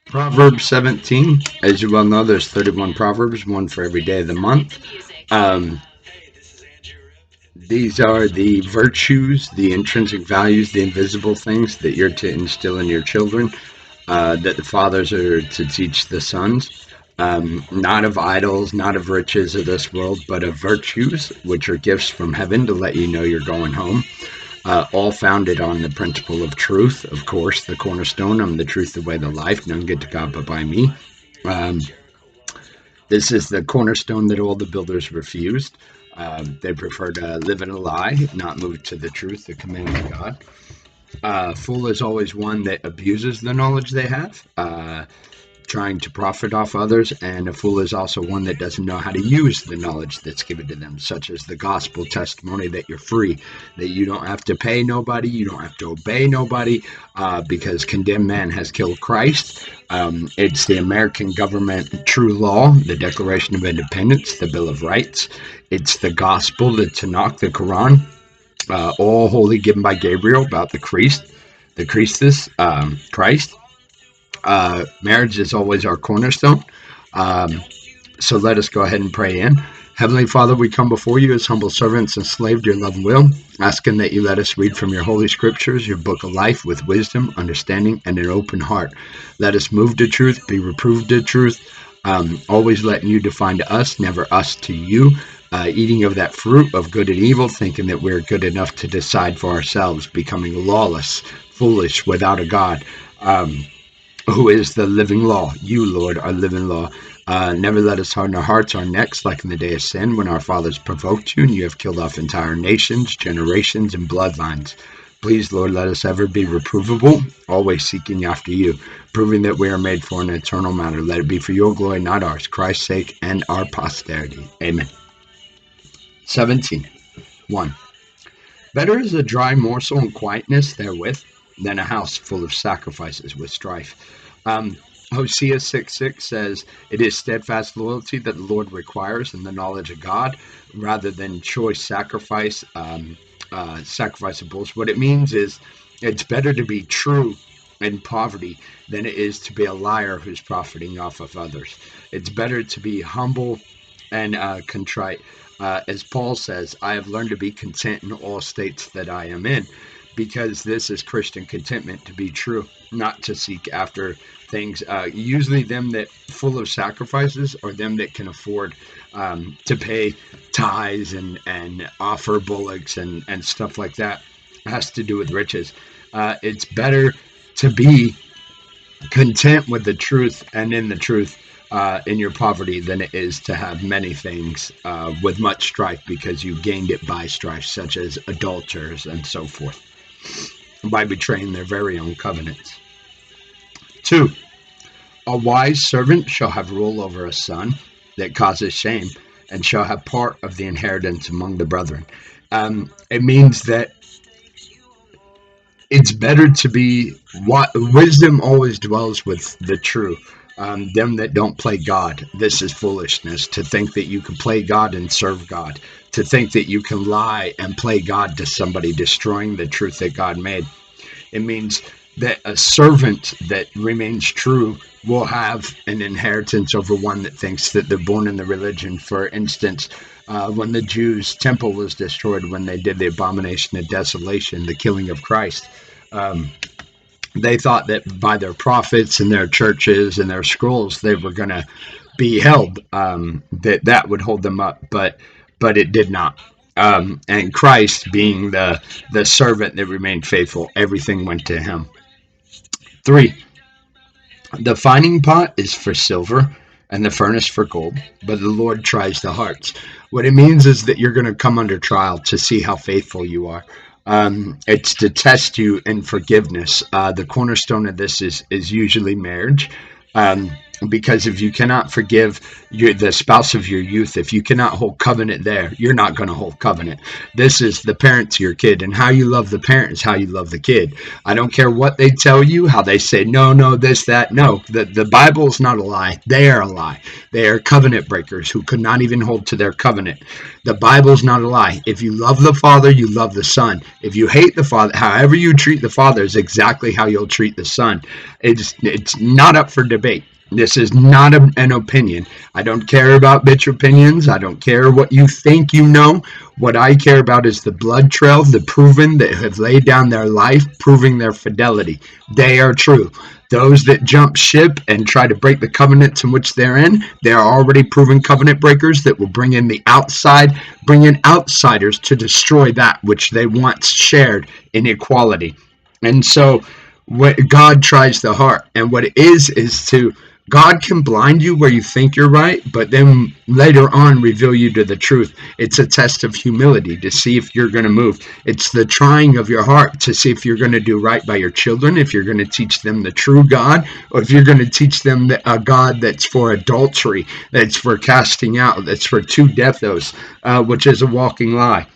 Proverbs 17. As you well know, there's 31 Proverbs, one for every day of the month. Um, these are the virtues, the intrinsic values, the invisible things that you're to instill in your children, that the fathers are to teach the sons. Not of idols, not of riches of this world, but of virtues, which are gifts from heaven to let you know you're going home. All founded on the principle of truth, of course, the cornerstone. I'm the truth, the way, the life. None get to God but by me. Um, this is the cornerstone that all the builders refused. They prefer to live in a lie, not move to the truth, the command of God. Fool is always one that abuses the knowledge they have, trying to profit off others, and a fool is also one that doesn't know how to use the knowledge that's given to them, such as the gospel testimony that you're free, that you don't have to pay nobody, you don't have to obey nobody, because condemned man has killed Christ. It's the American government true law, the Declaration of Independence, the Bill of Rights. It's the gospel, the Tanakh, the Quran, all holy given by Gabriel about the Christus, Christ. Marriage is always our cornerstone. Um, so let us go ahead and pray in. Heavenly Father, we come before you as humble servants and slaves to your love and will, asking that you let us read from your holy scriptures, your book of life, with wisdom, understanding, and an open heart. Let us move to truth, be reproved to truth, always letting you define to us, never us to you. Eating of that fruit of good and evil, thinking that we're good enough to decide for ourselves, becoming lawless, foolish, without a God. Who is the living law. You, Lord, are living law. Never let us harden our hearts, our necks, like in the day of sin, when our fathers provoked you, and you have killed off entire nations, generations, and bloodlines. Please, Lord, let us ever be reprovable, always seeking after you, proving that we are made for an eternal matter. Let it be for your glory, not ours, Christ's sake, and our posterity. Amen. 17. 1. Better is a dry morsel and quietness therewith than a house full of sacrifices with strife. Hosea 6:6 says, "It is steadfast loyalty that the Lord requires and the knowledge of God rather than choice sacrificeables." What it means is it's better to be true in poverty than it is to be a liar who's profiting off of others. It's better to be humble and contrite. As Paul says, I have learned to be content in all states that I am in, because this is Christian contentment, to be true, not to seek after things. Usually them that full of sacrifices are them that can afford to pay tithes and offer bullocks and stuff like that. It has to do with riches. It's better to be content with the truth and in the truth in your poverty than it is to have many things with much strife, because you gained it by strife, such as adulterers and so forth, by betraying their very own covenants. 2. A wise servant shall have rule over a son that causes shame, and shall have part of the inheritance among the brethren. It means that it's better to be wisdom always dwells with the true. Them that don't play God, this is foolishness. To think that you can play God and serve God, to think that you can lie and play God to somebody, destroying the truth that God made. It means that a servant that remains true will have an inheritance over one that thinks that they're born in the religion. For instance, when the Jews' temple was destroyed, when they did the abomination of desolation, the killing of Christ, um, they thought that by their prophets and their churches and their scrolls, they were going to be held, that would hold them up, but it did not. And Christ, being the servant that remained faithful, everything went to him. 3. The finding pot is for silver and the furnace for gold, but the Lord tries the hearts. What it means is that you're going to come under trial to see how faithful you are. It's to test you in forgiveness. The cornerstone of this is usually marriage. Because if you cannot forgive the spouse of your youth, if you cannot hold covenant there, you're not going to hold covenant. This is the parent to your kid, and how you love the parent is how you love the kid. I don't care what they tell you, how they say, no, no, this, that. No, the Bible is not a lie. They are a lie. They are covenant breakers who could not even hold to their covenant. The Bible is not a lie. If you love the Father, you love the Son. If you hate the Father, however you treat the Father is exactly how you'll treat the Son. It's not up for debate. This is not an opinion. I don't care about bitch opinions. I don't care what you think you know. What I care about is the blood trail, the proven that have laid down their life, proving their fidelity. They are true. Those that jump ship and try to break the covenants in which they're in, they are already proven covenant breakers that will bring in the outside, bring in outsiders to destroy that which they once shared in equality. And so what God tries the heart, and what it is to God can blind you where you think you're right, but then later on reveal you to the truth. It's a test of humility to see if you're going to move. It's the trying of your heart to see if you're going to do right by your children, if you're going to teach them the true God, or if you're going to teach them a God that's for adultery, that's for casting out, that's for two deathos, which is a walking lie.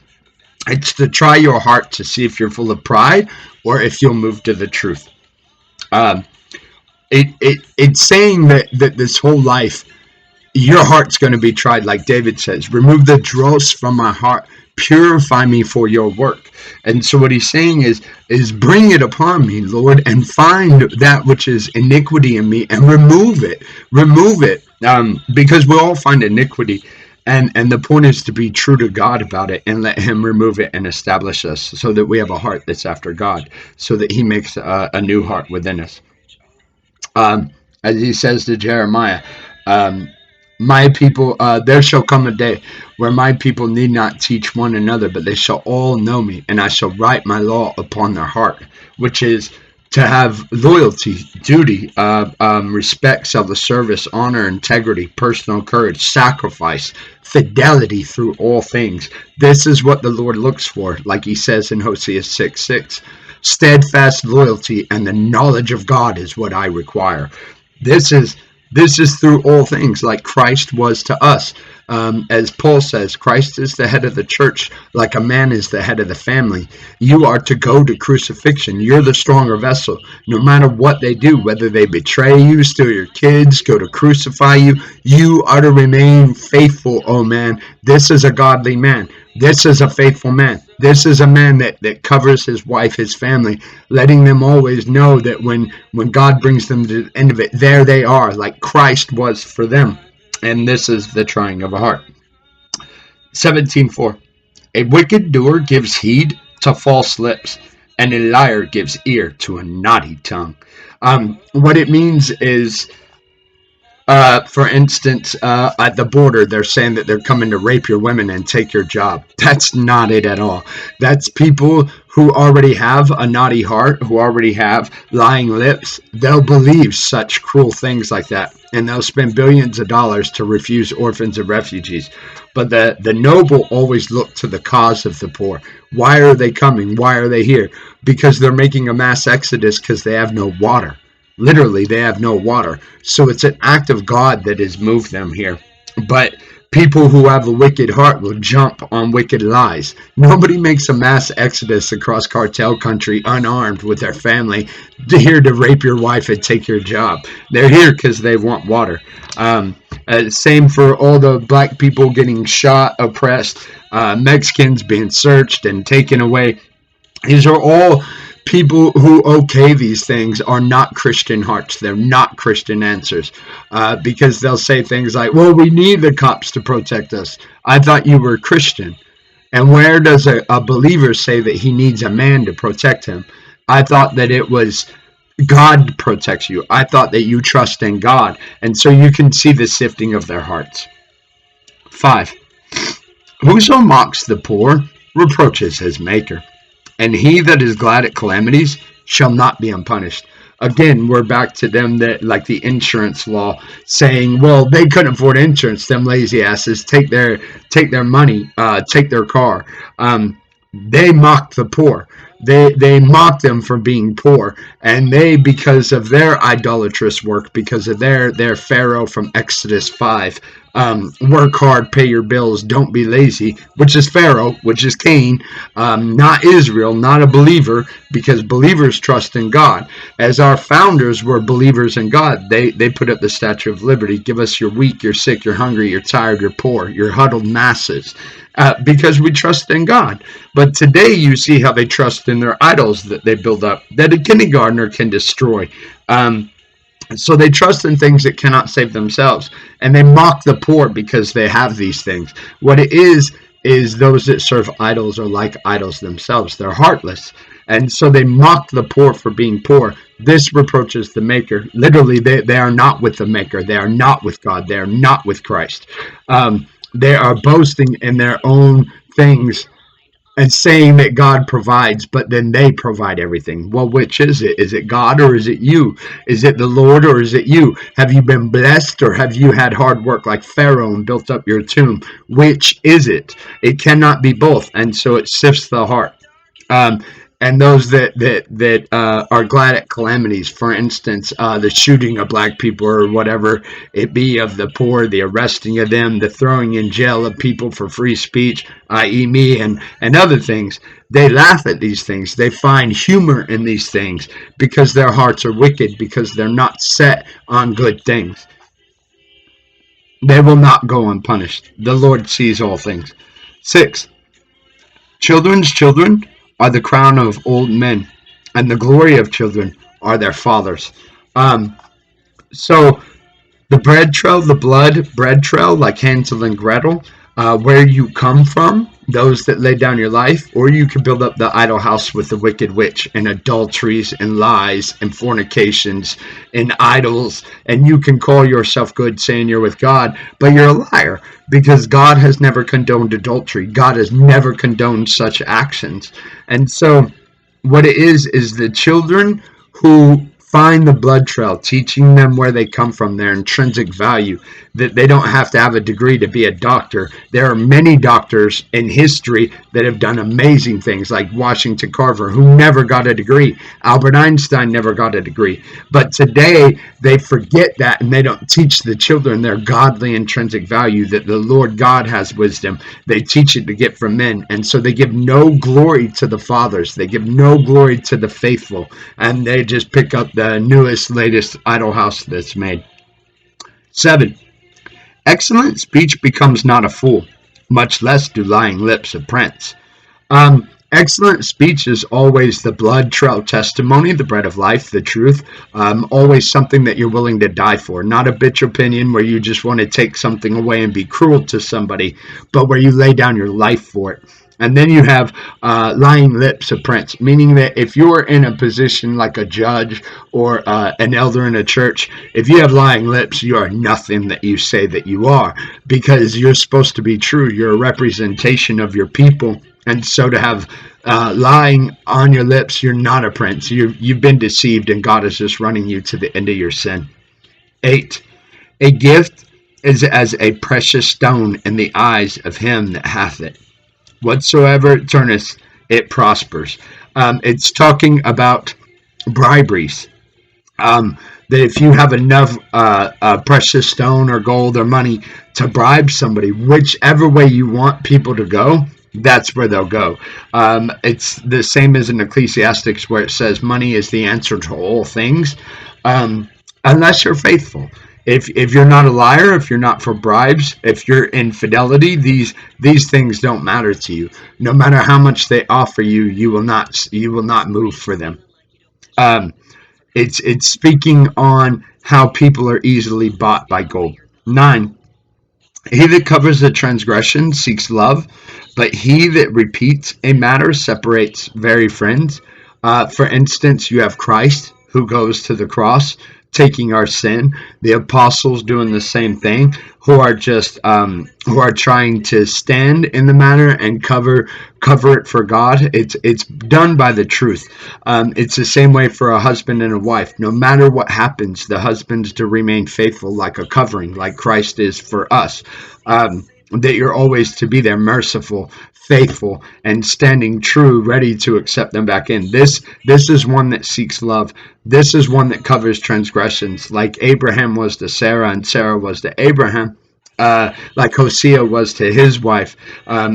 It's to try your heart to see if you're full of pride or if you'll move to the truth. Um, it's saying that this whole life, your heart's going to be tried, like David says, remove the dross from my heart, purify me for your work. And so what he's saying is bring it upon me, Lord, and find that which is iniquity in me and remove it, because we all find iniquity. And the point is to be true to God about it and let him remove it and establish us so that we have a heart that's after God, so that he makes a new heart within us. um, as he says to Jeremiah, um, my people, there shall come a day where my people need not teach one another, but they shall all know me, and I shall write my law upon their heart, which is to have loyalty, duty, respect, self-service, honor, integrity, personal courage, sacrifice, fidelity through all things. This is what the Lord looks for, like he says in Hosea 6:6. Steadfast loyalty and the knowledge of God is what I require. This is this is through all things, like Christ was to us. As Paul says, Christ is the head of the church, like a man is the head of the family. You are to go to crucifixion. You're the stronger vessel. No matter what they do, whether they betray you, steal your kids, go to crucify you, you are to remain faithful, oh man. This is a godly man. This is a faithful man. This is a man that covers his wife, his family, letting them always know that when God brings them to the end of it, there they are, like Christ was for them. And this is the trying of a heart. 17:4. A wicked doer gives heed to false lips, and a liar gives ear to a naughty tongue. What it means is, for instance, at the border, they're saying that they're coming to rape your women and take your job. That's not it at all. That's people who already have a naughty heart, who already have lying lips. They'll believe such cruel things like that, and they'll spend billions of dollars to refuse orphans and refugees. But the noble always look to the cause of the poor. Why are they coming? Why are they here? Because they're making a mass exodus because they have no water. Literally, they have no water. So it's an act of God that has moved them here. But people who have a wicked heart will jump on wicked lies. Nobody makes a mass exodus across cartel country unarmed with their family here to rape your wife and take your job. They're here because they want water. Same for all the black people getting shot, oppressed, Mexicans being searched and taken away. These are all people who okay these things are not Christian hearts. They're not Christian answers, because they'll say things like, well, we need the cops to protect us. I thought you were Christian. And where does a believer say that he needs a man to protect him? I thought that it was God protects you. I thought that you trust in God. And so you can see the sifting of their hearts. 5. Whoso mocks the poor reproaches his maker, and he that is glad at calamities shall not be unpunished. Again, we're back to them that, like the insurance law, saying, well, they couldn't afford insurance, them lazy asses, take their money, take their car. they mocked the poor. They mocked them for being poor, and they, because of their idolatrous work, because of their Pharaoh from Exodus 5, work hard, pay your bills, don't be lazy, which is Pharaoh, which is Cain, not Israel, not a believer, because believers trust in God. As our founders were believers in God, they put up the Statue of Liberty. Give us your weak, you're sick, you're hungry, you're tired, you're poor, you're huddled masses, because we trust in God. But today you see how they trust in their idols that they build up, that a kindergartner can destroy. Um, so they trust in things that cannot save themselves, and they mock the poor because they have these things. What it is those that serve idols are like idols themselves. They're heartless, and so they mock the poor for being poor. This reproaches the Maker. Literally, they are not with the Maker. They are not with God. They are not with Christ. They are boasting in their own things and saying that God provides, but then they provide everything. Well, which is it? Is it God or is it you? Is it the Lord or is it you? Have you been blessed or have you had hard work like Pharaoh and built up your tomb? Which is it? It cannot be both. And so it sifts the heart. Um, and those that are glad at calamities, for instance, the shooting of black people or whatever it be of the poor, the arresting of them, the throwing in jail of people for free speech, i.e., me, and other things. They laugh at these things. They find humor in these things because their hearts are wicked, because they're not set on good things. They will not go unpunished. The Lord sees all things. 6. Children's children are the crown of old men, and the glory of children are their fathers. Um, so the bread trail, the blood bread trail, like Hansel and Gretel, where you come from, those that lay down your life, or you can build up the idol house with the wicked witch and adulteries and lies and fornications and idols, and you can call yourself good saying you're with God, but you're a liar because God has never condoned adultery. God has never condoned such actions. And so what it is the children who find the blood trail, teaching them where they come from, their intrinsic value, that they don't have to have a degree to be a doctor. There are many doctors in history that have done amazing things, like Washington Carver, who never got a degree. Albert Einstein never got a degree. But today, they forget that and they don't teach the children their godly intrinsic value, that the Lord God has wisdom. They teach it to get from men. And so they give no glory to the fathers. They give no glory to the faithful. And they just pick up the newest, latest idol house that's made. 7. Excellent speech becomes not a fool, much less do lying lips a prince. Excellent speech is always the blood trail testimony, the bread of life, the truth. Always something that you're willing to die for. Not a bitch opinion where you just want to take something away and be cruel to somebody, but where you lay down your life for it. And then you have lying lips of prince, meaning that if you're in a position like a judge or an elder in a church, if you have lying lips, you are nothing that you say that you are, because you're supposed to be true. You're a representation of your people. And so to have lying on your lips, you're not a prince. You've been deceived, and God is just running you to the end of your sin. 8. A gift is as a precious stone in the eyes of him that hath it. Whatsoever it turneth, it prospers. It's talking about briberies. That if you have enough precious stone or gold or money to bribe somebody, whichever way you want people to go, that's where they'll go. It's the same as in Ecclesiastics, where it says money is the answer to all things, um, unless you're faithful. If you're not a liar, if you're not for bribes, if you're infidelity, these things don't matter to you. No matter how much they offer you, you will not move for them. Um, it's speaking on how people are easily bought by gold. 9. He that covers a transgression seeks love, but he that repeats a matter separates very friends. For instance, you have Christ who goes to the cross, taking our sin. The apostles doing the same thing, who are trying to stand in the matter and cover it for God. It's done by the truth. It's the same way for a husband and a wife. No matter what happens, the husband's to remain faithful, like a covering, like Christ is for us. that you're always to be there, merciful, faithful, and standing true, ready to accept them back in. This is one that seeks love. This is one that covers transgressions, like Abraham was to Sarah, and Sarah was to Abraham. Like Hosea was to his wife.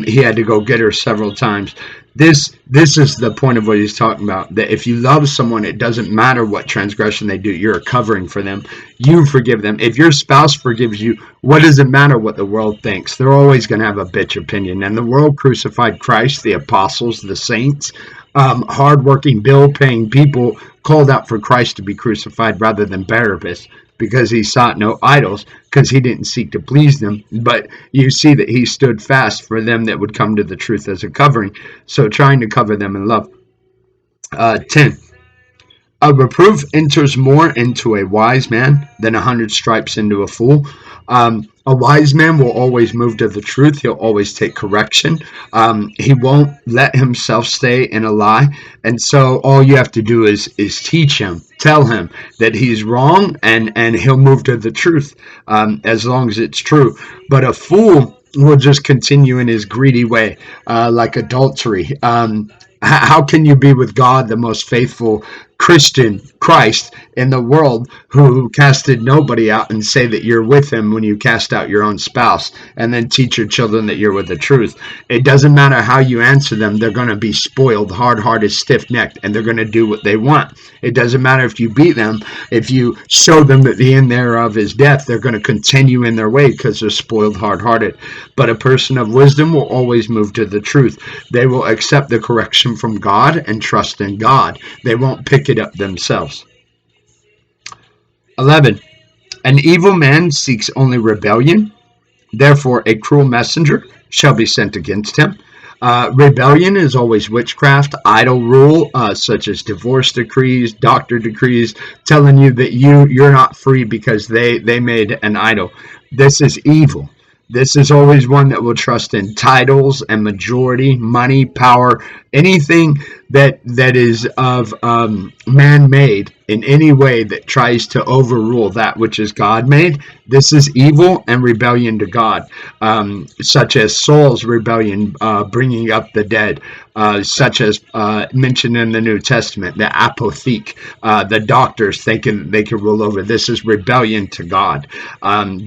He had to go get her several times. This is the point of what he's talking about. That if you love someone, it doesn't matter what transgression they do. You're a covering for them. You forgive them. If your spouse forgives you, what does it matter what the world thinks? They're always going to have a bitch opinion. And the world crucified Christ, the apostles, the saints, hardworking, bill-paying people called out for Christ to be crucified rather than Barabbas, because he sought no idols, because he didn't seek to please them. But you see that he stood fast for them that would come to the truth as a covering. So trying to cover them in love. 10. A reproof enters more into a wise man than 100 stripes into a fool. A wise man will always move to the truth. He'll always take correction. He won't let himself stay in a lie. And so all you have to do is teach him, tell him that he's wrong, and he'll move to the truth as long as it's true. But a fool will just continue in his greedy way, like adultery. How can you be with God, the most faithful Christian, Christ in the world, who casted nobody out, and say that you're with him when you cast out your own spouse, and then teach your children that you're with the truth? It doesn't matter how you answer them. They're going to be spoiled, hard-hearted, stiff-necked, and they're going to do what they want. It doesn't matter if you beat them. If you show them that the end thereof is death, they're going to continue in their way because they're spoiled, hard-hearted. But a person of wisdom will always move to the truth. They will accept the correction from God and trust in God. They won't pick it up themselves. 11. An evil man seeks only rebellion. Therefore, a cruel messenger shall be sent against him. Rebellion is always witchcraft, idle rule, such as divorce decrees, doctor decrees, telling you that you're not free because they made an idol. This is evil. This is always one that will trust in titles and majority, money, power, anything that is of man-made in any way that tries to overrule that which is God-made. This is evil and rebellion to God, such as Saul's rebellion, bringing up the dead, such as mentioned in the New Testament, the apotheke, the doctors thinking they can rule over. This is rebellion to God,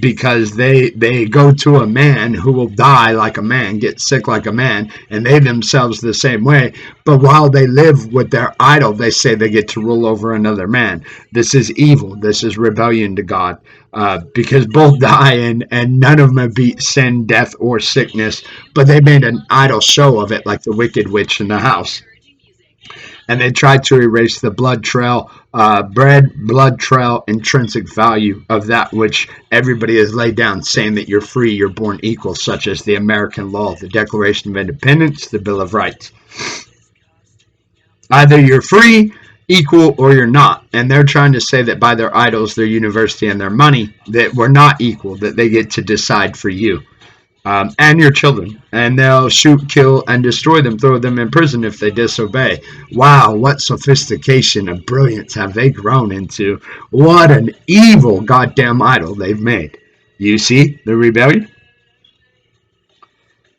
because they go to a man who will die like a man, get sick like a man, and they themselves the same way. But while they live with their idol, they say they get to rule over another man. This is evil. This is rebellion to God, because both die, and none of them beat sin, death, or sickness, but they made an idol show of it, like the wicked witch in the house. And they tried to erase the blood trail, blood trail, intrinsic value of that which everybody has laid down, saying that you're free, you're born equal, such as the American law, the Declaration of Independence, the Bill of Rights. Either you're free, equal, or you're not. And they're trying to say that by their idols, their university, and their money, that we're not equal, that they get to decide for you. And your children, and they'll shoot, kill, and destroy them, throw them in prison if they disobey. Wow, what sophistication and brilliance have they grown into? What an evil goddamn idol they've made. You see the rebellion?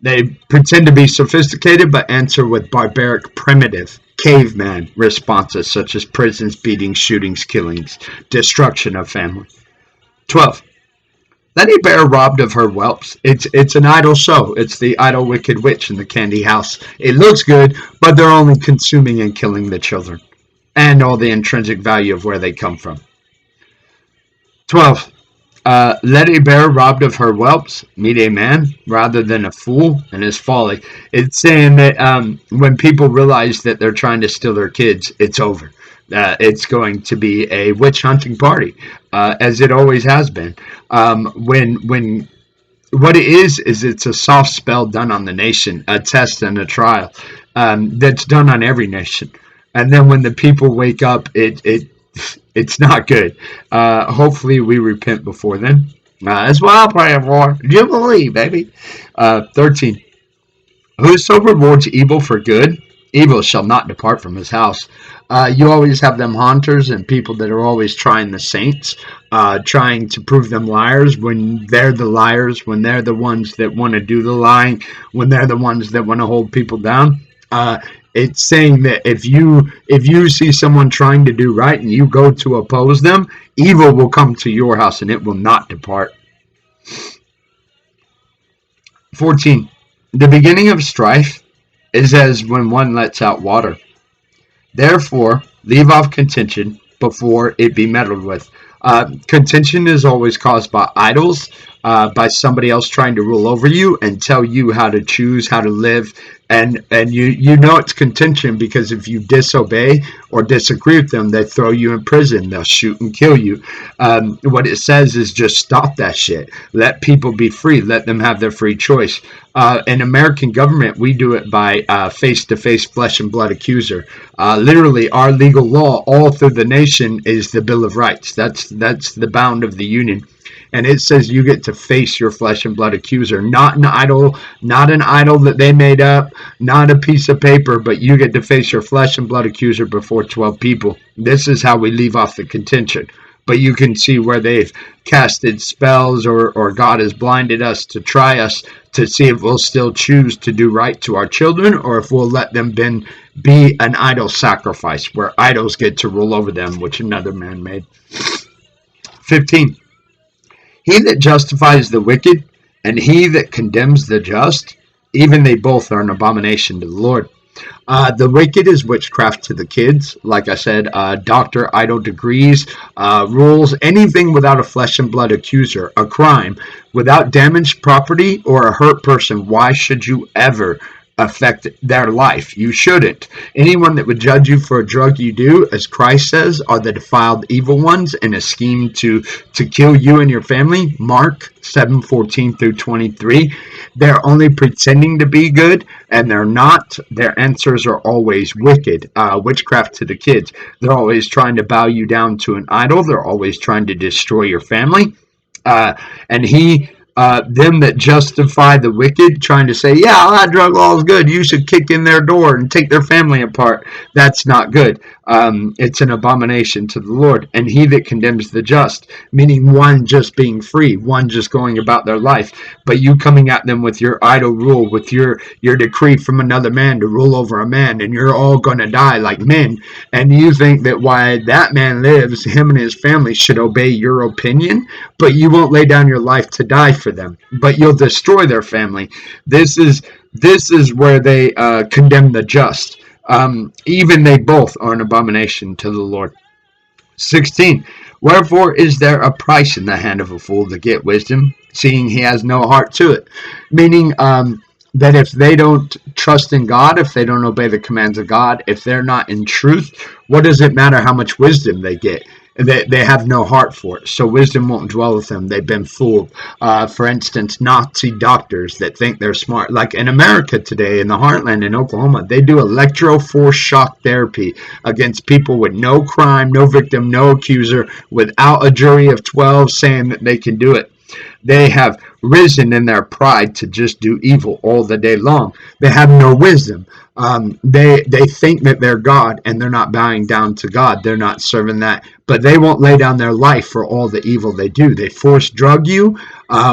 They pretend to be sophisticated, but answer with barbaric, primitive, caveman responses, such as prisons, beatings, shootings, killings, destruction of family. 12. Let a bear robbed of her whelps. It's an idle show. It's the idle wicked witch in the candy house. It looks good, but they're only consuming and killing the children, and all the intrinsic value of where they come from. 12. Let a bear robbed of her whelps meet a man rather than a fool and his folly. It's saying that when people realize that they're trying to steal their kids, it's over. It's going to be a witch hunting party, as it always has been. When what it is it's a soft spell done on the nation, a test and a trial, that's done on every nation. And then when the people wake up, it's not good. Hopefully we repent before then. That's what I'm praying for. Jubilee, baby. 13. Whoso rewards evil for good Evil shall not depart from his house. You always have them haunters and people that are always trying the saints, trying to prove them liars when they're the liars, when they're the ones that want to do the lying, when they're the ones that want to hold people down. It's saying that if you see someone trying to do right and you go to oppose them, evil will come to your house and it will not depart. 14. The beginning of strife is as when one lets out water. Therefore, leave off contention before it be meddled with. Contention is always caused by idols, by somebody else trying to rule over you and tell you how to choose, how to live. And you know it's contention because if you disobey or disagree with them, they throw you in prison. They'll shoot and kill you. What it says is just stop that shit. Let people be free. Let them have their free choice. In American government, we do it by face-to-face, flesh and blood accuser. Literally, our legal law all through the nation is the Bill of Rights. That's the bound of the Union. And it says you get to face your flesh and blood accuser, not an idol that they made up, not a piece of paper, but you get to face your flesh and blood accuser before 12 people. This is how we leave off the contention. But you can see where they've casted spells or God has blinded us to try us to see if we'll still choose to do right to our children or if we'll let them be an idol sacrifice where idols get to rule over them, which another man made. 15. He that justifies the wicked and he that condemns the just, even they both are an abomination to the Lord. The wicked is witchcraft to the kids. Like I said, doctor, idol degrees, rules, anything without a flesh and blood accuser, a crime, without damaged property or a hurt person. Why should you ever affect their life? You shouldn't. Anyone that would judge you for a drug you do, as Christ says, are the defiled evil ones in a scheme to kill you and your family. Mark 7:14 through 23. They're only pretending to be good and they're not. Their answers are always wicked. Witchcraft to the kids. They're always trying to bow you down to an idol. They're always trying to destroy your family. Them that justify the wicked, trying to say, yeah, that drug law is good. You should kick in their door and take their family apart. That's not good. It's an abomination to the Lord. And he that condemns the just, meaning one just being free, one just going about their life, but you coming at them with your idol rule, with your decree from another man to rule over a man, and you're all going to die like men, and you think that why that man lives, him and his family should obey your opinion, but you won't lay down your life to die for them, but you'll destroy their family. This is where they condemn the just. Even they both are an abomination to the Lord. 16. Wherefore is there a price in the hand of a fool to get wisdom, seeing he has no heart to it? Meaning that if they don't trust in God, if they don't obey the commands of God, if they're not in truth, what does it matter how much wisdom they get? They have no heart for it, so wisdom won't dwell with them. They've been fooled. For instance, Nazi doctors that think they're smart. Like in America today, in the heartland in Oklahoma, they do electroforce shock therapy against people with no crime, no victim, no accuser, without a jury of 12 saying that they can do it. They have risen in their pride to just do evil all the day long. They have no wisdom. They think that they're God and they're not bowing down to God. They're not serving that. But they won't lay down their life for all the evil they do. They force drug you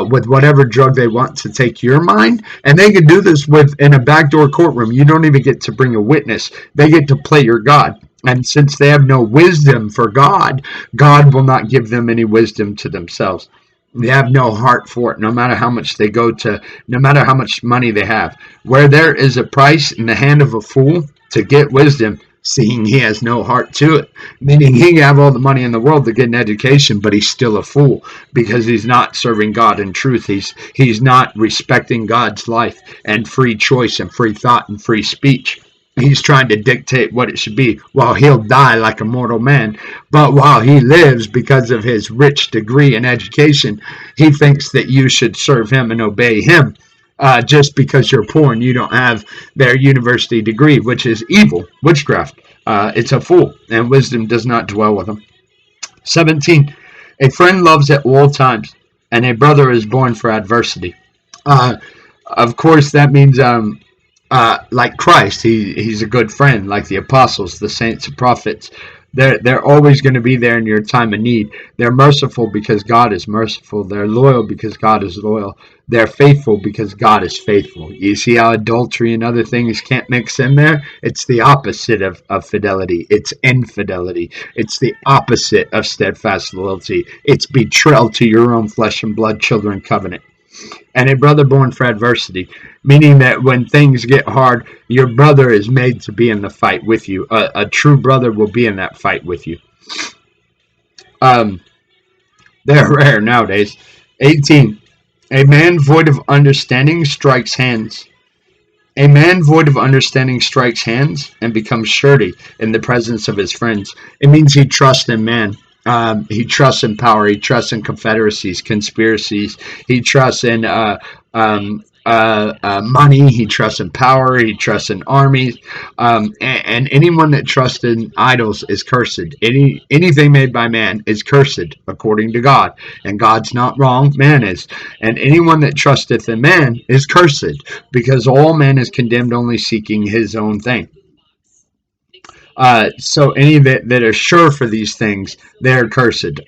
with whatever drug they want to take your mind. And they can do this in a backdoor courtroom. You don't even get to bring a witness. They get to play your God. And since they have no wisdom for God, God will not give them any wisdom to themselves. They have no heart for it, no matter how much they go to, no matter how much money they have. Where there is a price in the hand of a fool to get wisdom, seeing he has no heart to it. Meaning he can have all the money in the world to get an education, but he's still a fool because he's not serving God in truth. He's not respecting God's life and free choice and free thought and free speech. He's trying to dictate what it should be. Well, he'll die like a mortal man, but while he lives, because of his rich degree and education, he thinks that you should serve him and obey him just because you're poor and you don't have their university degree, which is evil, witchcraft. It's a fool, and wisdom does not dwell with him. 17. A friend loves at all times, and a brother is born for adversity. Of course, that means like Christ. He's a good friend, like the apostles, the saints, the prophets. They're always going to be there in your time of need. They're merciful because God is merciful. They're loyal because God is loyal. They're faithful because God is faithful. You see how adultery and other things can't mix in there? It's the opposite of fidelity. It's infidelity. It's the opposite of steadfast loyalty. It's betrayal to your own flesh and blood children covenant, and a brother born for adversity, meaning that when things get hard, your brother is made to be in the fight with you. A true brother will be in that fight with you. Um, they're rare nowadays. 18. A man void of understanding strikes hands. A man void of understanding strikes hands and becomes surety in the presence of his friends. It means he trusts in man. He trusts in power. He trusts in confederacies, conspiracies. He trusts in money. He trusts in power. He trusts in armies. And anyone that trusts in idols is cursed. Anything made by man is cursed according to God. And God's not wrong. Man is. And anyone that trusteth in man is cursed, because all man is condemned only seeking his own thing. So any that are sure for these things, they're cursed.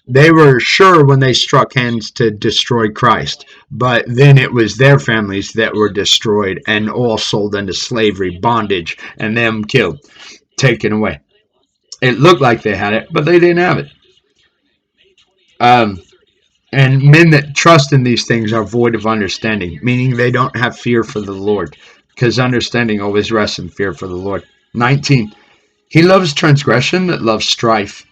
They were sure when they struck hands to destroy Christ, but then it was their families that were destroyed and all sold into slavery, bondage, and them killed, taken away. It looked like they had it, but they didn't have it. Um, and men that trust in these things are void of understanding, meaning they don't have fear for the Lord, because understanding always rests in fear for the Lord. 19. He loves transgression that loves strife,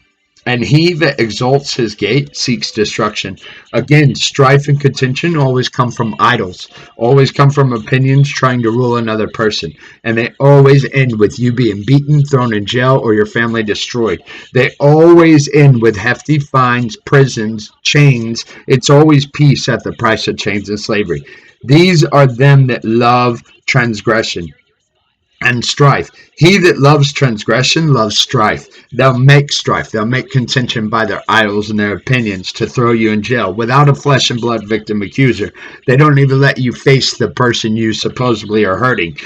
and he that exalts his gate seeks destruction. Again, strife and contention always come from idols, always come from opinions trying to rule another person, and they always end with you being beaten, thrown in jail, or your family destroyed. They always end with hefty fines, prisons, chains. It's always peace at the price of chains and slavery. These are them that love transgression and strife. He that loves transgression loves strife. They'll make strife. They'll make contention by their idols and their opinions to throw you in jail without a flesh and blood victim accuser. They don't even let you face the person you supposedly are hurting.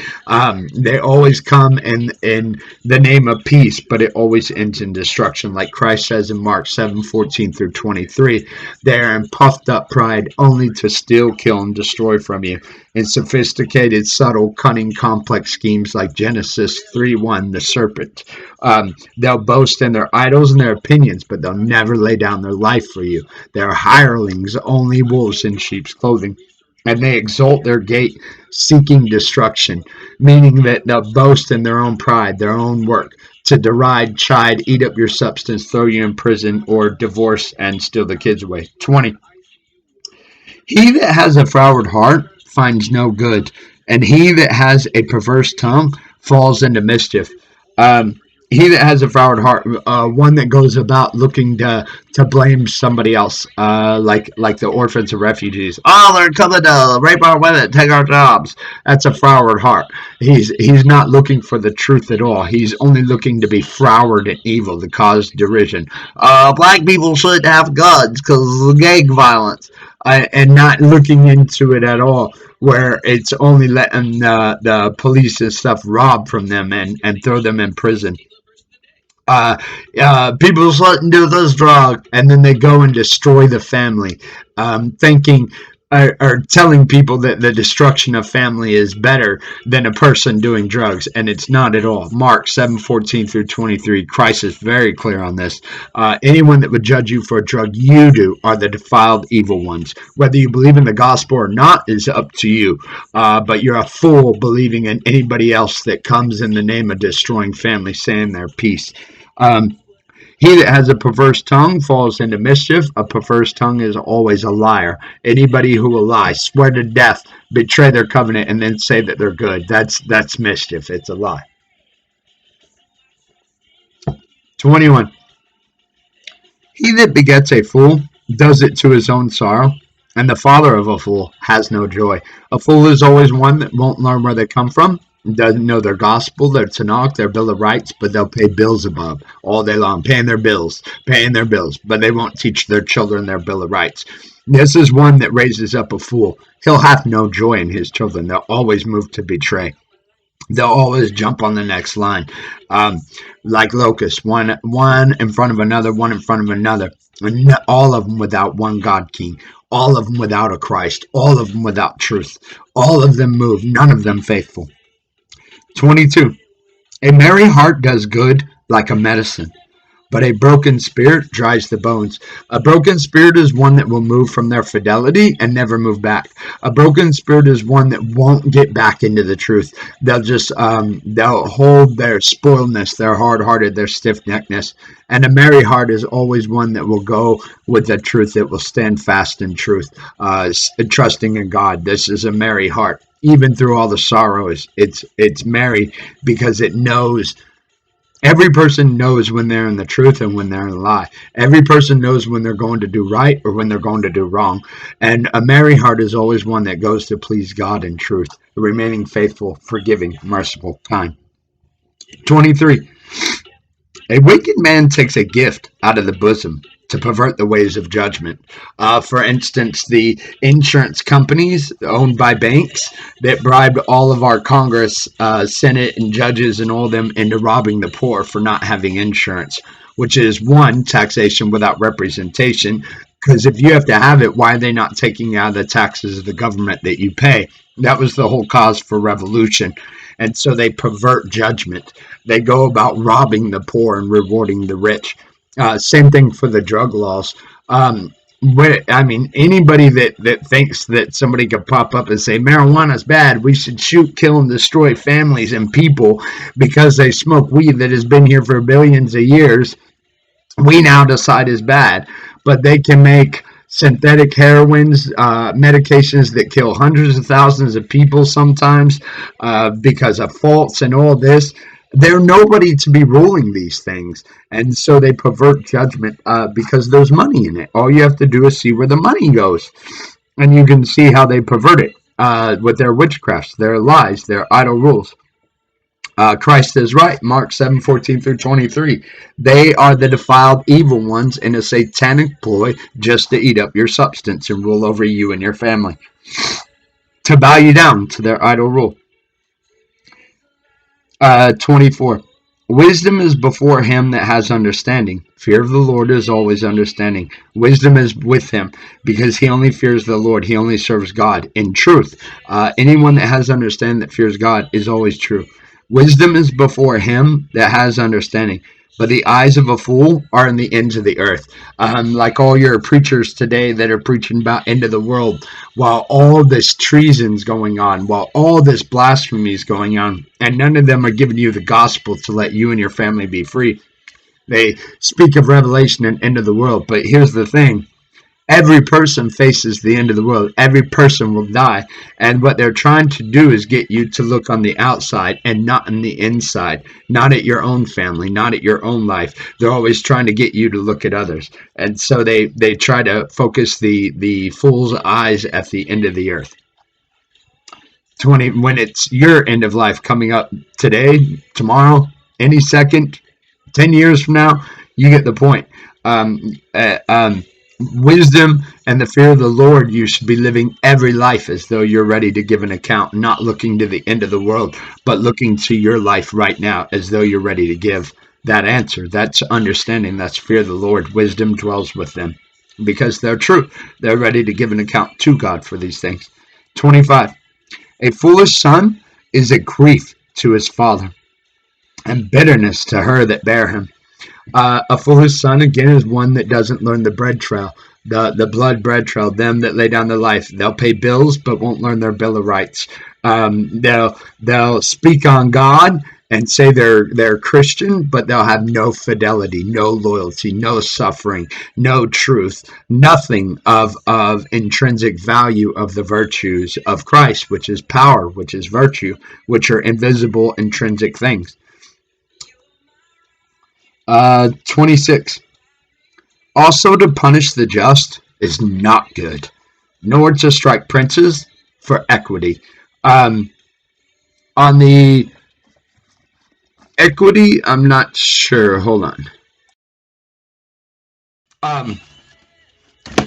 They always come in the name of peace, but it always ends in destruction. Like Christ says in Mark 7:14 through 23, they are in puffed up pride only to steal, kill, and destroy from you. In sophisticated, subtle, cunning, complex schemes like Genesis 3:1, the serpent. They'll boast in their idols and their opinions, but they'll never lay down their life for you. They're hirelings, only wolves in sheep's clothing. And they exalt their gate, seeking destruction, meaning that they'll boast in their own pride, their own work, to deride, chide, eat up your substance, throw you in prison, or divorce and steal the kids away. 20. He that has a froward heart finds no good, and he that has a perverse tongue falls into mischief. Um, he that has a froward heart, one that goes about looking to blame somebody else, like the orphans and refugees. Oh, they're coming to rape our women, take our jobs. That's a froward heart. He's not looking for the truth at all. He's only looking to be froward and evil, to cause derision. Black people shouldn't have guns because of gang violence, and not looking into it at all, where it's only letting the police and stuff rob from them and throw them in prison. uh, People shouldn't do this drug, and then they go and destroy the family, thinking or telling people that the destruction of family is better than a person doing drugs, and it's not at all. Mark 7:14 through 23. Christ is very clear on this. Anyone that would judge you for a drug you do are the defiled evil ones. Whether you believe in the gospel or not is up to you. But you're a fool believing in anybody else that comes in the name of destroying family, saying their peace. Um, he that has a perverse tongue falls into mischief. A perverse tongue is always a liar. Anybody who will lie, swear to death, betray their covenant, and then say that they're good, that's mischief. It's a lie. 21. He that begets a fool does it to his own sorrow, and the father of a fool has no joy. A fool is always one that won't learn where they come from, doesn't know their gospel, their Tanakh, their Bill of Rights, but they'll pay bills above all day long, paying their bills, but they won't teach their children their Bill of Rights. This is one that raises up a fool. He'll have no joy in his children. They'll always move to betray. They'll always jump on the next line, um, like locusts, one in front of another, one in front of another, and all of them without one God King, all of them without a Christ, all of them without truth, all of them move, none of them faithful. 22. A merry heart does good like a medicine, but a broken spirit dries the bones. A broken spirit is one that will move from their fidelity and never move back. A broken spirit is one that won't get back into the truth. They'll just they'll hold their spoiledness, their hard-hearted, their stiff-neckedness. And a merry heart is always one that will go with the truth, that will stand fast in truth, trusting in God. This is a merry heart. Even through all the sorrows, it's merry because it knows. Every person knows when they're in the truth and when they're in the lie. Every person knows when they're going to do right or when they're going to do wrong. And a merry heart is always one that goes to please God in truth, remaining faithful, forgiving, merciful, kind. 23. A wicked man takes a gift out of the bosom to pervert the ways of judgment. For instance, the insurance companies owned by banks that bribed all of our Congress, Senate, and judges and all of them into robbing the poor for not having insurance, which is one, taxation without representation. Because if you have to have it, why are they not taking out the taxes of the government that you pay? That was the whole cause for revolution. And so they pervert judgment. They go about robbing the poor and rewarding the rich. Same thing for the drug laws. Anybody that thinks that somebody could pop up and say marijuana is bad, we should shoot, kill, and destroy families and people because they smoke weed that has been here for billions of years, we now decide is bad. But they can make synthetic heroines, medications that kill hundreds of thousands of people sometimes because of faults and all this. They're nobody to be ruling these things. And so they pervert judgment because there's money in it. All you have to do is see where the money goes. And you can see how they pervert it with their witchcrafts, their lies, their idle rules. Christ is right. Mark 7:14-23. They are the defiled evil ones in a satanic ploy just to eat up your substance and rule over you and your family. To bow you down to their idle rule. 24. Wisdom is before him that has understanding. Fear of the Lord is always understanding. Wisdom is with him because he only fears the Lord. He only serves God in truth. Anyone that has understanding that fears God is always true. Wisdom is before him that has understanding. But the eyes of a fool are in the ends of the earth. Like all your preachers today that are preaching about end of the world, while all this treason's going on, while all this blasphemy is going on, and none of them are giving you the gospel to let you and your family be free. They speak of Revelation and end of the world, but here's the thing. Every person faces the end of the world. Every person will die. And what they're trying to do is get you to look on the outside and not on the inside, not at your own family, not at your own life. They're always trying to get you to look at others. And so they try to focus the fool's eyes at the end of the earth. 20, when it's your end of life coming up today, tomorrow, any second, 10 years from now, you get the point. Um, uh, um, Wisdom and the fear of the Lord, you should be living every life as though you're ready to give an account, not looking to the end of the world, but looking to your life right now as though you're ready to give that answer. That's understanding. That's fear of the Lord. Wisdom dwells with them because they're true. They're ready to give an account to God for these things. 25. A foolish son is a grief to his father, and bitterness to her that bare him. A foolish son, again, is one that doesn't learn the bread trail, the blood bread trail, them that lay down their life. They'll pay bills, but won't learn their Bill of Rights. They'll speak on God and say they're Christian, but they'll have no fidelity, no loyalty, no suffering, no truth, nothing of intrinsic value of the virtues of Christ, which is power, which is virtue, which are invisible intrinsic things. 26. Also to punish the just is not good, nor to strike princes for equity. Um, On the equity, I'm not sure. Hold on. Um,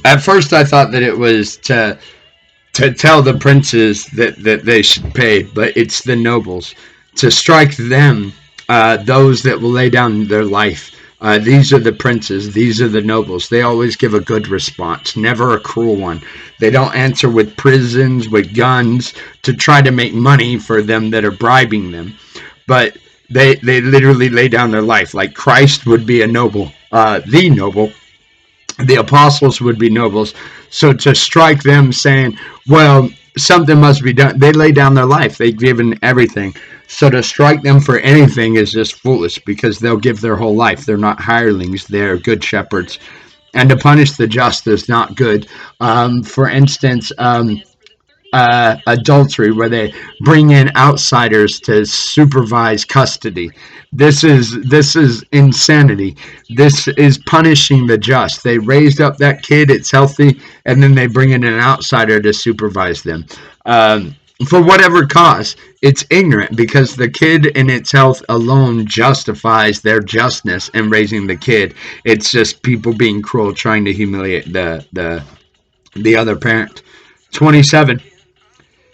at first, I thought that it was to tell the princes that they should pay, but it's the nobles to strike them, those that will lay down their life. These are the princes. These are the nobles. They always give a good response, never a cruel one. They don't answer with prisons, with guns, to try to make money for them that are bribing them. But they literally lay down their life. Like Christ would be a noble, the noble, the apostles would be nobles. So to strike them saying, well, something must be done, they lay down their life, they've given everything. So to strike them for anything is just foolish because they'll give their whole life. They're not hirelings, they're good shepherds. And to punish the just is not good. For instance, adultery, where they bring in outsiders to supervise custody. This is insanity. This is punishing the just. They raised up that kid; it's healthy, and then they bring in an outsider to supervise them. For whatever cause, it's ignorant because the kid in its health alone justifies their justness in raising the kid. It's just people being cruel, trying to humiliate the other parent. 27.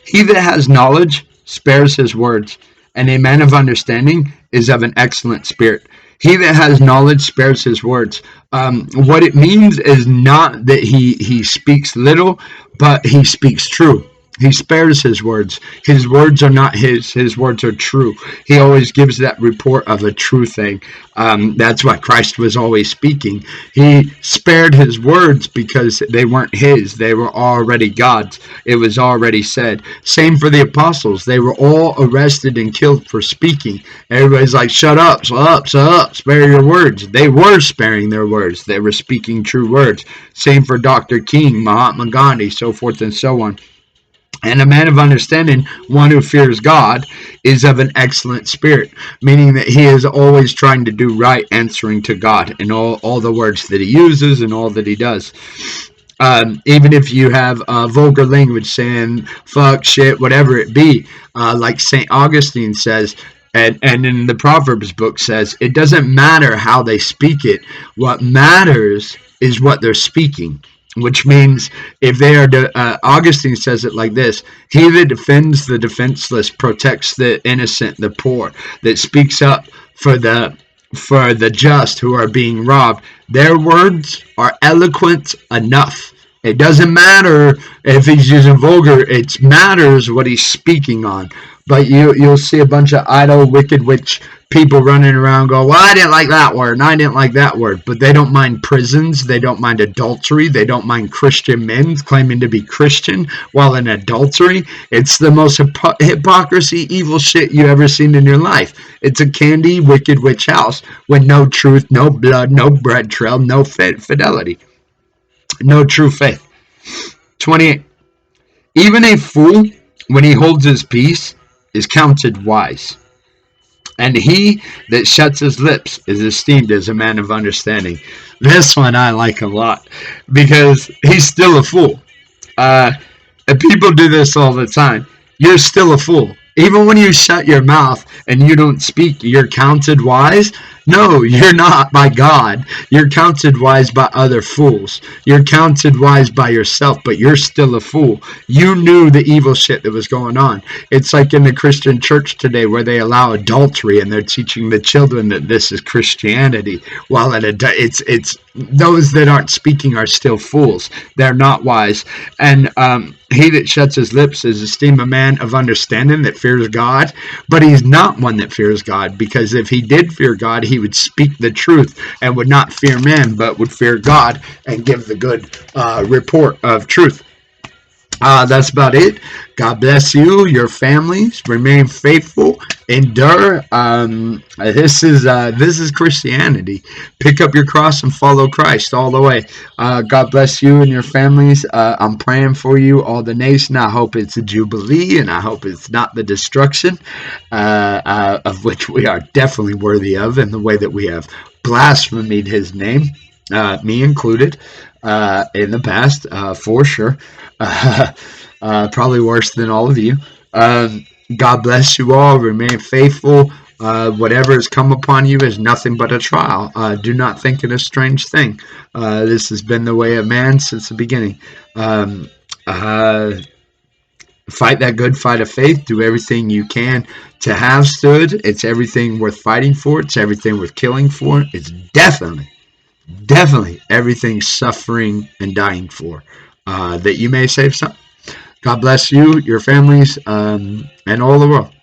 He that has knowledge spares his words, and a man of understanding is of an excellent spirit. He that has knowledge spares his words. What it means is not that he speaks little, but he speaks true. He spares his words. His words are not his. His words are true. He always gives that report of a true thing. That's why Christ was always speaking. He spared his words because they weren't his. They were already God's. It was already said. Same for the apostles. They were all arrested and killed for speaking. Everybody's like, shut up, shut up, shut up, spare your words. They were sparing their words. They were speaking true words. Same for Dr. King, Mahatma Gandhi, so forth and so on. And a man of understanding, one who fears God, is of an excellent spirit, meaning that he is always trying to do right, answering to God in all the words that he uses and all that he does. Even if you have vulgar language saying fuck, shit, whatever it be, like St. Augustine says, and in the Proverbs book says, it doesn't matter how they speak it. What matters is what they're speaking. Which means if they are, Augustine says it like this: he that defends the defenseless protects the innocent, the poor, that speaks up for the just who are being robbed. Their words are eloquent enough. It doesn't matter if he's using vulgar. It matters what he's speaking on. But you'll see a bunch of idle, wicked witch people running around go, well, I didn't like that word, and I didn't like that word. But they don't mind prisons. They don't mind adultery. They don't mind Christian men claiming to be Christian while in adultery. It's the most hypocrisy, evil shit you ever seen in your life. It's a candy, wicked witch house with no truth, no blood, no bread trail, no fidelity, no true faith. 28. Even a fool, when he holds his peace, is counted wise, and he that shuts his lips is esteemed as a man of understanding. This one I like a lot because he's still a fool. Uh, and people do this all the time. You're still a fool. Even when you shut your mouth and you don't speak, you're counted wise. No, you're not by God. You're counted wise by other fools. You're counted wise by yourself, but you're still a fool. You knew the evil shit that was going on. It's like in the Christian church today where they allow adultery and they're teaching the children that this is Christianity. While it's those that aren't speaking are still fools. They're not wise. And he that shuts his lips is esteemed a man of understanding that fears God, but he's not one that fears God, because if he did fear God, he would speak the truth and would not fear men, but would fear God and give the good report of truth. That's about it. God bless you, your families. Remain faithful. Endure. This is Christianity. Pick up your cross and follow Christ all the way. God bless you and your families. I'm praying for you, all the nation. I hope it's a jubilee, and I hope it's not the destruction of which we are definitely worthy of, in the way that we have blasphemed His name, me included, in the past, for sure. Probably worse than all of you. God bless you all. Remain faithful. Whatever has come upon you is nothing but a trial. Do not think it a strange thing. This has been the way of man since the beginning. Um, uh, Fight that good fight of faith. Do everything you can to have stood. It's everything worth fighting for. It's everything worth killing for. It's definitely everything suffering and dying for. That you may save some. God bless you, your families, and all the world.